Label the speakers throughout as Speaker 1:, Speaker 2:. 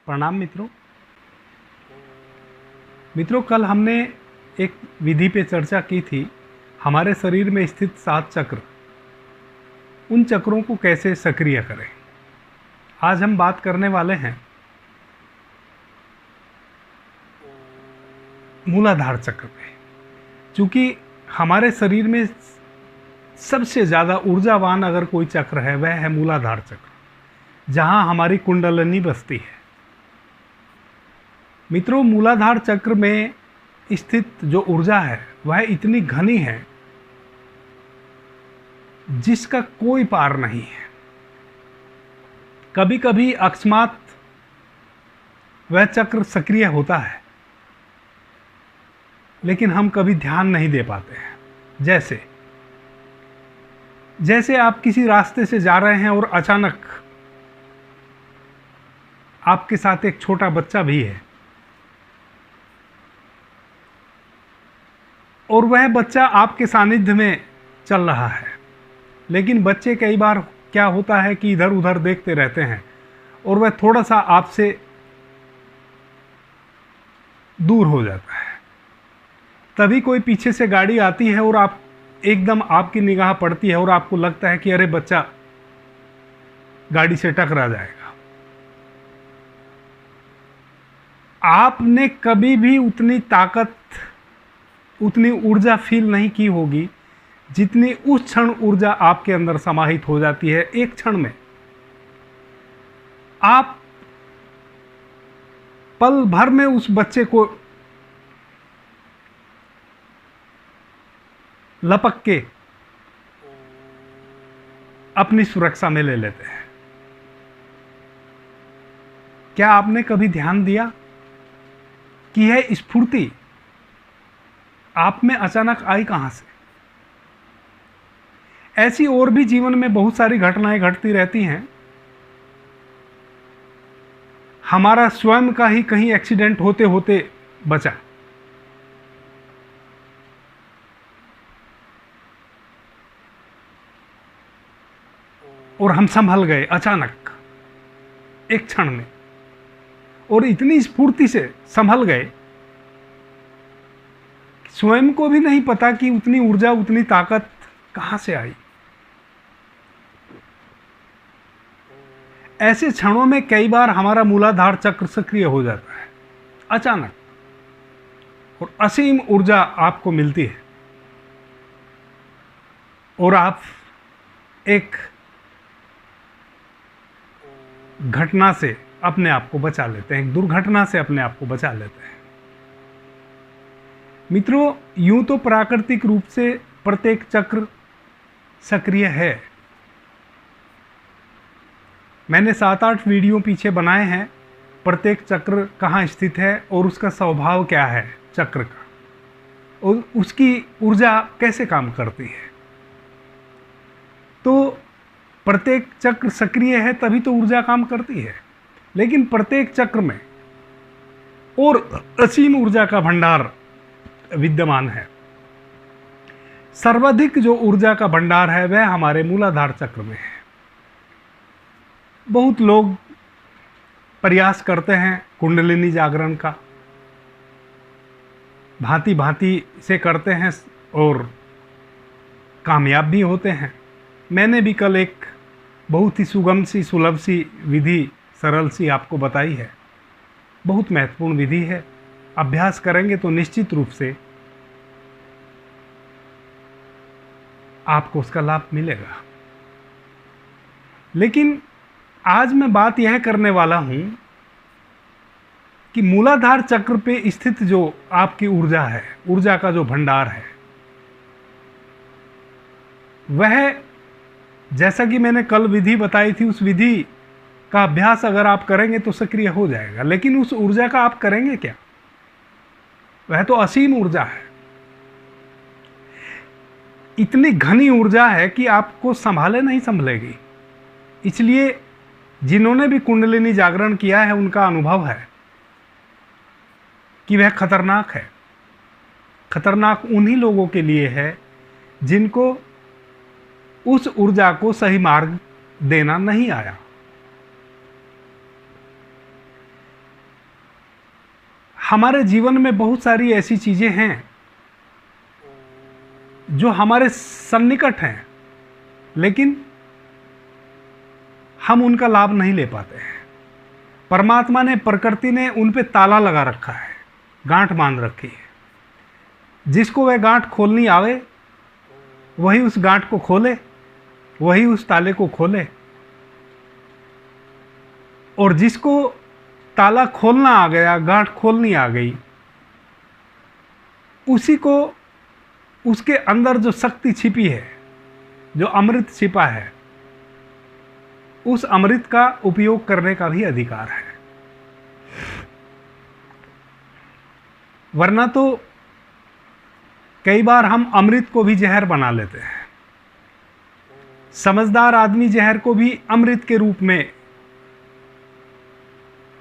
Speaker 1: प्रणाम मित्रों। कल हमने एक विधि पे चर्चा की थी, हमारे शरीर में स्थित 7 चक्र, उन चक्रों को कैसे सक्रिय करें। आज हम बात करने वाले हैं मूलाधार चक्र पे। क्योंकि हमारे शरीर में सबसे ज़्यादा ऊर्जावान अगर कोई चक्र है वह है मूलाधार चक्र, जहां हमारी कुंडलिनी बसती है। मित्रों, मूलाधार चक्र में स्थित जो ऊर्जा है वह इतनी घनी है जिसका कोई पार नहीं है। कभी कभी अकस्मात वह चक्र सक्रिय होता है, लेकिन हम कभी ध्यान नहीं दे पाते हैं। जैसे आप किसी रास्ते से जा रहे हैं और अचानक आपके साथ एक छोटा बच्चा भी है और वह बच्चा आपके सानिध्य में चल रहा है, लेकिन बच्चे कई बार क्या होता है कि इधर उधर देखते रहते हैं और वह थोड़ा सा आपसे दूर हो जाता है। तभी कोई पीछे से गाड़ी आती है और आप एकदम आपकी निगाह पड़ती है और आपको लगता है कि अरे बच्चा गाड़ी से टकरा जाएगा। आपने कभी भी उतनी ताकत, उतनी ऊर्जा फील नहीं की होगी जितनी उस क्षण ऊर्जा आपके अंदर समाहित हो जाती है। एक क्षण में आप पल भर में उस बच्चे को लपक के अपनी सुरक्षा में ले लेते हैं। क्या आपने कभी ध्यान दिया कि यह स्फूर्ति आप में अचानक आई कहां से? ऐसी और भी जीवन में बहुत सारी घटनाएं घटती रहती हैं। हमारा स्वयं का ही कहीं एक्सीडेंट होते होते बचा, और हम संभल गए अचानक एक क्षण में, और इतनी स्फूर्ति से संभल गए स्वयं को भी नहीं पता कि उतनी ऊर्जा, उतनी ताकत कहां से आई। ऐसे क्षणों में कई बार हमारा मूलाधार चक्र सक्रिय हो जाता है अचानक, और असीम ऊर्जा आपको मिलती है और आप एक घटना से अपने आप को बचा लेते हैं, एक दुर्घटना से अपने आप को बचा लेते हैं। मित्रों, यूं तो प्राकृतिक रूप से प्रत्येक चक्र सक्रिय है। मैंने 7-8 वीडियो पीछे बनाए हैं, प्रत्येक चक्र कहाँ स्थित है और उसका स्वभाव क्या है चक्र का, और उसकी ऊर्जा कैसे काम करती है। तो प्रत्येक चक्र सक्रिय है तभी तो ऊर्जा काम करती है, लेकिन प्रत्येक चक्र में और असीम ऊर्जा का भंडार विद्यमान है। सर्वाधिक जो ऊर्जा का भंडार है वह हमारे मूलाधार चक्र में है। बहुत लोग प्रयास करते हैं कुंडलिनी जागरण का, भांति भांति से करते हैं और कामयाब भी होते हैं। मैंने भी कल एक बहुत ही सुगम सी, सुलभ सी विधि, सरल सी आपको बताई है। बहुत महत्वपूर्ण विधि है, अभ्यास करेंगे तो निश्चित रूप से आपको उसका लाभ मिलेगा। लेकिन आज मैं बात यह करने वाला हूं कि मूलाधार चक्र पे स्थित जो आपकी ऊर्जा है, ऊर्जा का जो भंडार है, वह, जैसा कि मैंने कल विधि बताई थी, उस विधि का अभ्यास अगर आप करेंगे तो सक्रिय हो जाएगा। लेकिन उस ऊर्जा का आप करेंगे क्या? वह तो असीम ऊर्जा है, इतनी घनी ऊर्जा है कि आपको संभाले नहीं संभलेगी। इसलिए जिन्होंने भी कुंडलिनी जागरण किया है उनका अनुभव है कि वह खतरनाक है। खतरनाक उन्हीं लोगों के लिए है जिनको उस ऊर्जा को सही मार्ग देना नहीं आया। हमारे जीवन में बहुत सारी ऐसी चीज़ें हैं जो हमारे सन्निकट हैं, लेकिन हम उनका लाभ नहीं ले पाते हैं। परमात्मा ने, प्रकृति ने उन पे ताला लगा रखा है, गांठ बांध रखी है। जिसको वह गांठ खोलनी आवे वही उस गांठ को खोले, वही उस ताले को खोले, और जिसको ताला खोलना आ गया, गांठ खोलनी आ गई, उसी को, उसके अंदर जो शक्ति छिपी है, जो अमृत छिपा है, उस अमृत का उपयोग करने का भी अधिकार है। वरना तो कई बार हम अमृत को भी जहर बना लेते हैं। समझदार आदमी जहर को भी अमृत के रूप में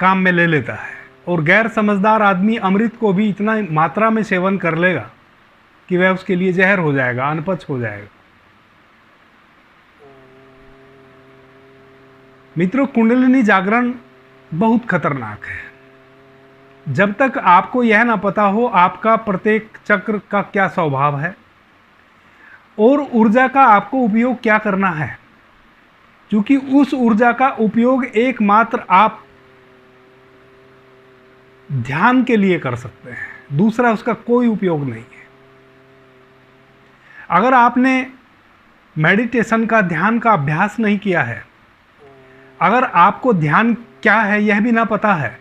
Speaker 1: काम में ले लेता है, और गैर समझदार आदमी अमृत को भी इतना मात्रा में सेवन कर लेगा कि वह उसके लिए जहर हो जाएगा, अनपच हो जाएगा। मित्रों, कुंडलिनी जागरण बहुत खतरनाक है। जब तक आपको यह ना पता हो आपका प्रत्येक चक्र का क्या स्वभाव है और ऊर्जा का आपको उपयोग क्या करना है, क्योंकि उस ऊर्जा का उपयोग एकमात्र आप ध्यान के लिए कर सकते हैं, दूसरा उसका कोई उपयोग नहीं है। अगर आपने मेडिटेशन का, ध्यान का अभ्यास नहीं किया है, अगर आपको ध्यान क्या है यह भी ना पता है,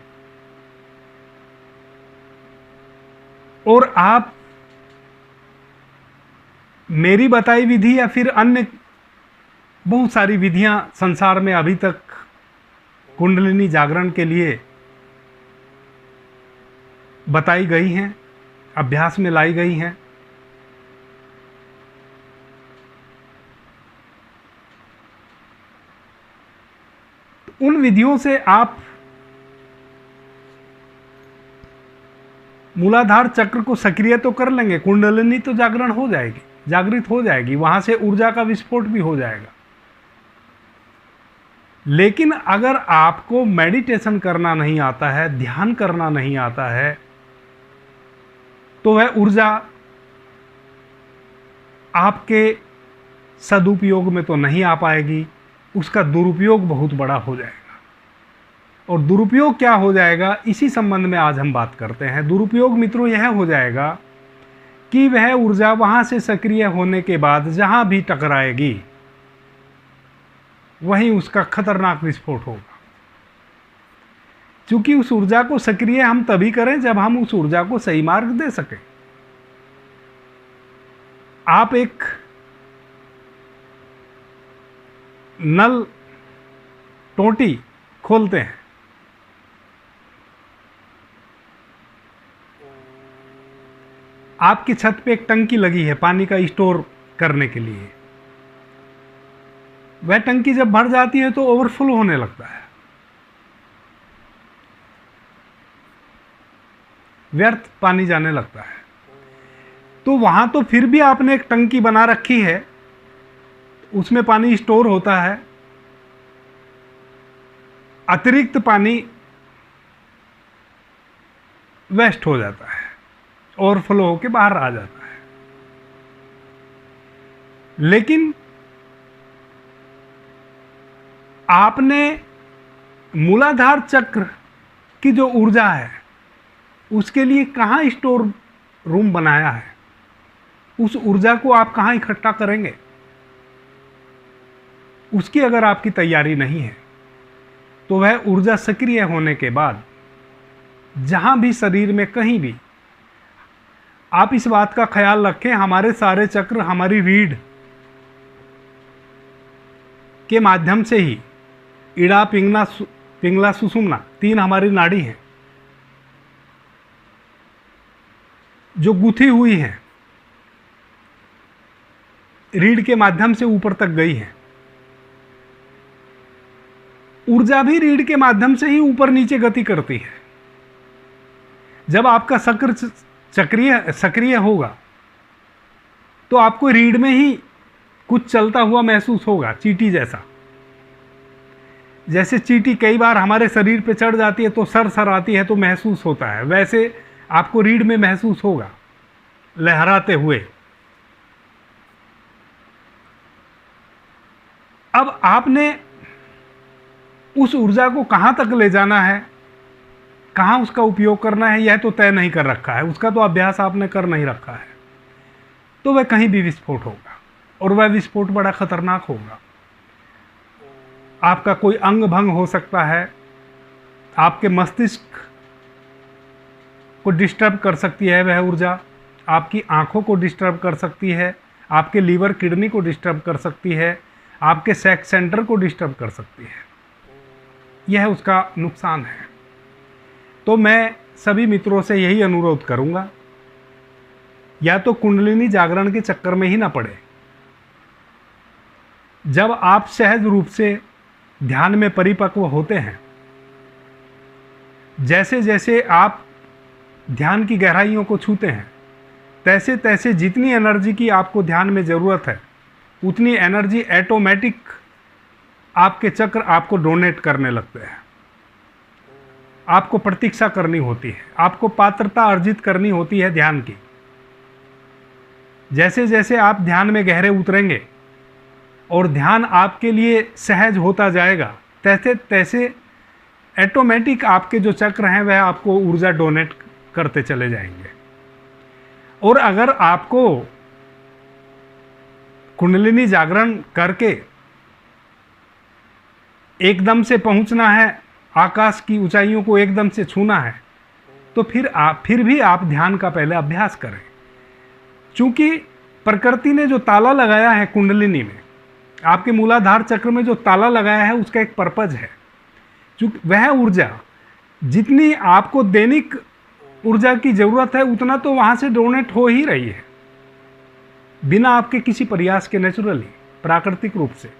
Speaker 1: और आप मेरी बताई विधि या फिर अन्य बहुत सारी विधियां संसार में अभी तक कुंडलिनी जागरण के लिए बताई गई हैं, अभ्यास में लाई गई हैं, उन विधियों से आप मूलाधार चक्र को सक्रिय तो कर लेंगे, कुंडलिनी तो जागरण हो जाएगी, जागृत हो जाएगी, वहां से ऊर्जा का विस्फोट भी हो जाएगा। लेकिन अगर आपको मेडिटेशन करना नहीं आता है, ध्यान करना नहीं आता है, तो वह ऊर्जा आपके सदुपयोग में तो नहीं आ पाएगी, उसका दुरुपयोग बहुत बड़ा हो जाएगा। और दुरुपयोग क्या हो जाएगा, इसी संबंध में आज हम बात करते हैं। दुरुपयोग मित्रों यह हो जाएगा कि वह ऊर्जा वहां से सक्रिय होने के बाद जहां भी टकराएगी वहीं उसका खतरनाक विस्फोट होगा। क्योंकि उस ऊर्जा को सक्रिय हम तभी करें जब हम उस ऊर्जा को सही मार्ग दे सकें। आप एक नल, टोटी खोलते हैं, आपकी छत पे एक टंकी लगी है पानी का स्टोर करने के लिए। वह टंकी जब भर जाती है तो ओवरफ्लो होने लगता है, व्यर्थ पानी जाने लगता है। तो वहां तो फिर भी आपने एक टंकी बना रखी है, उसमें पानी स्टोर होता है, अतिरिक्त पानी वेस्ट हो जाता है, ओवरफ्लो होकर बाहर आ जाता है। लेकिन आपने मूलाधार चक्र की जो ऊर्जा है उसके लिए कहाँ स्टोर रूम बनाया है, उस ऊर्जा को आप कहाँ इकट्ठा करेंगे, उसकी अगर आपकी तैयारी नहीं है तो वह ऊर्जा सक्रिय होने के बाद जहां भी शरीर में कहीं भी, आप इस बात का ख्याल रखें, हमारे सारे चक्र हमारी रीढ़ के माध्यम से ही, इड़ा, पिंगला, सुषुम्ना, 3 हमारी नाड़ी हैं जो गुथी हुई हैं, रीढ़ के माध्यम से ऊपर तक गई है। ऊर्जा भी रीढ़ के माध्यम से ही ऊपर नीचे गति करती है। जब आपका सक्रिय होगा तो आपको रीढ़ में ही कुछ चलता हुआ महसूस होगा, चींटी जैसा। जैसे चींटी कई बार हमारे शरीर पे चढ़ जाती है तो सर आती है तो महसूस होता है, वैसे आपको रीढ़ में महसूस होगा लहराते हुए। अब आपने उस ऊर्जा को कहाँ तक ले जाना है, कहाँ उसका उपयोग करना है, यह तो तय नहीं कर रखा है, उसका तो अभ्यास आपने कर नहीं रखा है, तो वह कहीं भी विस्फोट होगा और वह विस्फोट बड़ा खतरनाक होगा। आपका कोई अंग भंग हो सकता है, आपके मस्तिष्क को डिस्टर्ब कर सकती है वह ऊर्जा, आपकी आंखों को डिस्टर्ब कर सकती है, आपके लीवर किडनी को डिस्टर्ब कर सकती है, आपके सेक्स सेंटर को डिस्टर्ब कर सकती है। यह उसका नुकसान है। तो मैं सभी मित्रों से यही अनुरोध करूंगा, या तो कुंडलिनी जागरण के चक्कर में ही ना पड़े। जब आप सहज रूप से ध्यान में परिपक्व होते हैं, जैसे जैसे आप ध्यान की गहराइयों को छूते हैं, तैसे तैसे जितनी एनर्जी की आपको ध्यान में ज़रूरत है उतनी एनर्जी ऑटोमेटिक आपके चक्र आपको डोनेट करने लगते हैं। आपको प्रतीक्षा करनी होती है, आपको पात्रता अर्जित करनी होती है ध्यान की। जैसे जैसे आप ध्यान में गहरे उतरेंगे और ध्यान आपके लिए सहज होता जाएगा, तैसे तैसे ऑटोमेटिक आपके जो चक्र हैं वह आपको ऊर्जा डोनेट करते चले जाएंगे। और अगर आपको कुंडलिनी जागरण करके एकदम से पहुंचना है, आकाश की ऊंचाइयों को एकदम से छूना है, तो फिर भी आप ध्यान का पहले अभ्यास करें। चूंकि प्रकृति ने जो ताला लगाया है कुंडलिनी में, आपके मूलाधार चक्र में जो ताला लगाया है, उसका एक पर्पज है। चूंकि वह ऊर्जा जितनी आपको दैनिक ऊर्जा की जरूरत है उतना तो वहां से डोनेट हो ही रही है, बिना आपके किसी प्रयास के, नेचुरली, प्राकृतिक रूप से।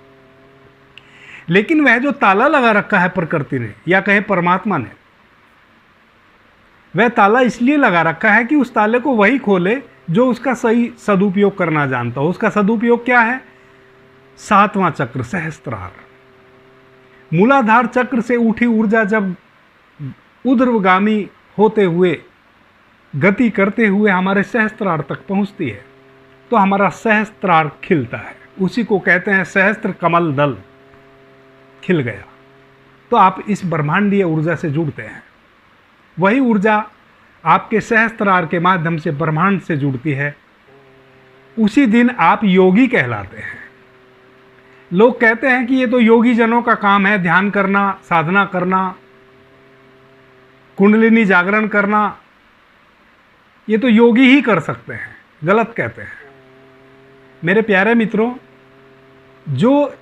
Speaker 1: लेकिन वह जो ताला लगा रखा है प्रकृति ने, या कहे परमात्मा ने, वह ताला इसलिए लगा रखा है कि उस ताले को वही खोले जो उसका सही सदुपयोग करना जानता हो। उसका सदुपयोग क्या है? 7वां चक्र, सहस्त्रार। मूलाधार चक्र से उठी ऊर्जा जब ऊर्ध्वगामी होते हुए, गति करते हुए हमारे सहस्त्रार तक पहुंचती है, तो हमारा सहस्त्रार खिलता है। उसी को कहते हैं सहस्त्र कमल दल खिल गया। तो आप इस ब्रह्मांडीय ऊर्जा से जुड़ते हैं। वही ऊर्जा आपके सहस्त्रार के माध्यम से ब्रह्मांड से जुड़ती है। उसी दिन आप योगी कहलाते हैं। लोग कहते हैं कि ये तो योगी जनों का काम है, ध्यान करना, साधना करना, कुंडलिनी जागरण करना, ये तो योगी ही कर सकते हैं। गलत कहते हैं। मेरे प्यारे मित्रों, जो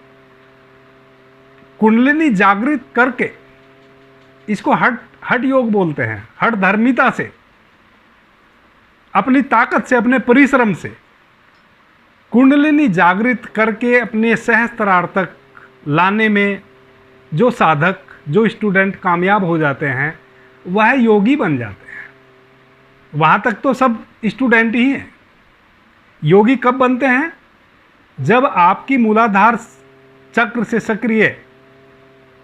Speaker 1: कुंडलिनी जागृत करके, इसको हठ योग बोलते हैं, हठ धर्मिता से, अपनी ताकत से, अपने परिश्रम से कुंडलिनी जागृत करके अपने सहस्त्रार तक लाने में जो साधक, जो स्टूडेंट कामयाब हो जाते हैं, वह योगी बन जाते हैं। वहाँ तक तो सब स्टूडेंट ही हैं। योगी कब बनते हैं? जब आपकी मूलाधार चक्र से सक्रिय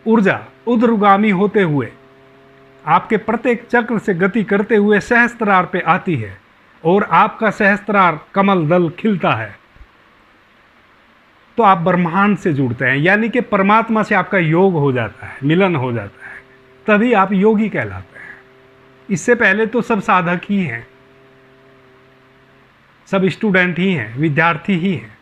Speaker 1: ऊर्जा ऊर्ध्वगामी होते हुए आपके प्रत्येक चक्र से गति करते हुए सहस्त्रार पे आती है और आपका सहस्त्रार कमल दल खिलता है, तो आप ब्रह्मांड से जुड़ते हैं, यानी कि परमात्मा से आपका योग हो जाता है, मिलन हो जाता है, तभी आप योगी कहलाते हैं। इससे पहले तो सब साधक ही हैं, सब स्टूडेंट ही हैं, विद्यार्थी ही हैं।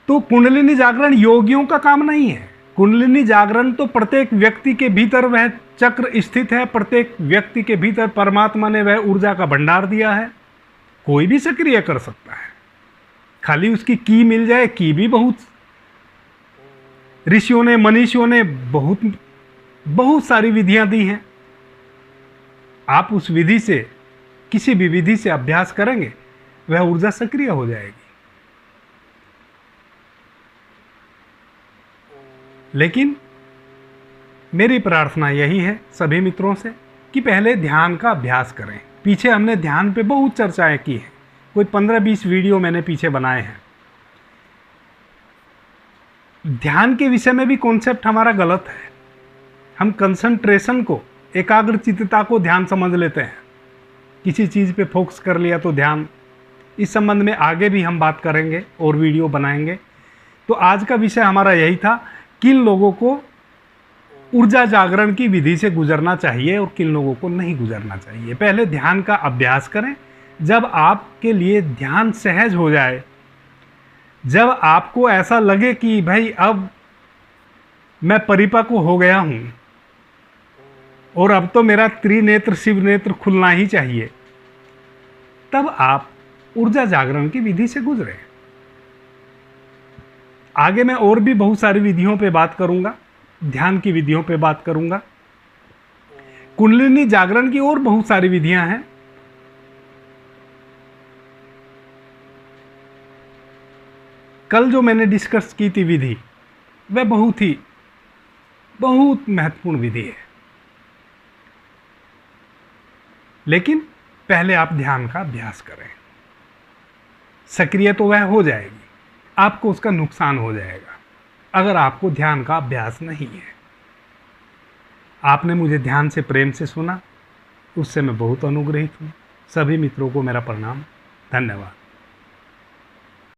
Speaker 1: तो कुंडलिनी जागरण योगियों का काम नहीं है। कुंडलिनी जागरण तो प्रत्येक व्यक्ति के भीतर वह चक्र स्थित है। प्रत्येक व्यक्ति के भीतर परमात्मा ने वह ऊर्जा का भंडार दिया है। कोई भी सक्रिय कर सकता है, खाली उसकी की मिल जाए। की भी बहुत ऋषियों ने, मनीषियों ने बहुत सारी विधियां दी हैं। आप उस विधि से, किसी भी विधि से अभ्यास करेंगे, वह ऊर्जा सक्रिय हो जाएगी। लेकिन मेरी प्रार्थना यही है सभी मित्रों से कि पहले ध्यान का अभ्यास करें। पीछे हमने ध्यान पे बहुत चर्चाएं की हैं, कोई 15-20 वीडियो मैंने पीछे बनाए हैं। ध्यान के विषय में भी कॉन्सेप्ट हमारा गलत है। हम कंसंट्रेशन को एकाग्रचित्तता को ध्यान समझ लेते हैं। किसी चीज़ पे फोकस कर लिया तो ध्यान। इस संबंध में आगे भी हम बात करेंगे और वीडियो बनाएंगे। तो आज का विषय हमारा यही था, किन लोगों को ऊर्जा जागरण की विधि से गुजरना चाहिए और किन लोगों को नहीं गुजरना चाहिए। पहले ध्यान का अभ्यास करें। जब आपके लिए ध्यान सहज हो जाए, जब आपको ऐसा लगे कि भाई अब मैं परिपक्व हो गया हूं और अब तो मेरा त्रिनेत्र शिव नेत्र खुलना ही चाहिए, तब आप ऊर्जा जागरण की विधि से गुजरें। आगे मैं और भी बहुत सारी विधियों पे बात करूंगा, ध्यान की विधियों पे बात करूंगा। कुंडलिनी जागरण की और बहुत सारी विधियां हैं। कल जो मैंने डिस्कस की थी विधि, वह बहुत महत्वपूर्ण विधि है। लेकिन पहले आप ध्यान का अभ्यास करें। सक्रिय तो वह हो जाएगी, आपको उसका नुकसान हो जाएगा अगर आपको ध्यान का अभ्यास नहीं है। आपने मुझे ध्यान से प्रेम से सुना, उससे मैं बहुत अनुग्रहित हूँ। सभी मित्रों को मेरा प्रणाम। धन्यवाद।